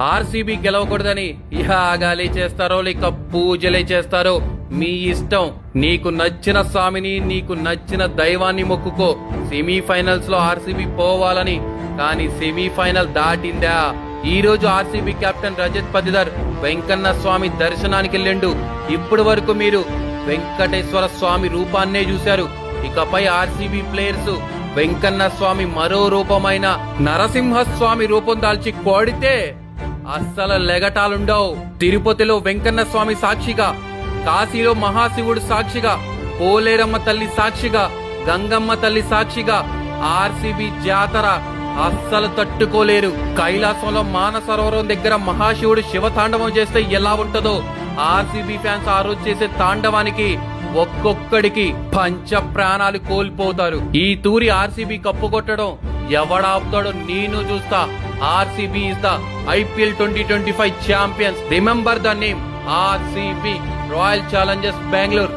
RCB గెలవకూడదని యాగాలే చేస్తారో లేక పూజలే చేస్తారో మీ ఇష్టం. నీకు నచ్చిన స్వామిని నీకు నచ్చిన దైవాన్ని మొక్కుకో. సెమీఫైనల్స్ లో ఆర్సీబీ పోవాలని, కానీ సెమీఫైనల్ దాటిందా? ఈ రోజు ఆర్సీబీ కెప్టెన్ రజత్ పతిదార్ వెంకన్న స్వామి దర్శనానికి వెళ్ళిండు. ఇప్పటి వరకు మీరు వెంకటేశ్వర స్వామి రూపాన్నే చూశారు. ఇకపై ఆర్సీబీ ప్లేయర్స్ వెంకన్న స్వామి మరో రూపమైన నరసింహస్వామి రూపం దాల్చి కోడితే అస్సలు లెగటాలుండవు. తిరుపతిలో వెంకన్న స్వామి సాక్షిగా, కాశీలో మహాశివుడు సాక్షిగా, పోలేరమ్మ తల్లి సాక్షిగా, గంగమ్మ తల్లి సాక్షిగా ఆర్సీబీ జాతర అస్సలు తట్టుకోలేరు. కైలాసంలో మానసరోవరం దగ్గర మహాశివుడు శివతాండవం చేస్తే ఎలా ఉంటదో ఆర్సీబీ ఫ్యాన్స్ ఆ రోజు చేసే తాండవానికి ఒక్కొక్కడికి పంచ ప్రాణాలు కోల్పోతారు. ఈ తూరి ఆర్సీబీ కప్పు కొట్టడం ఎవడాపుతాడో నేను చూస్తా. RCB is the IPL 2025 champions. Remember the name RCB, royal Challengers Bengaluru.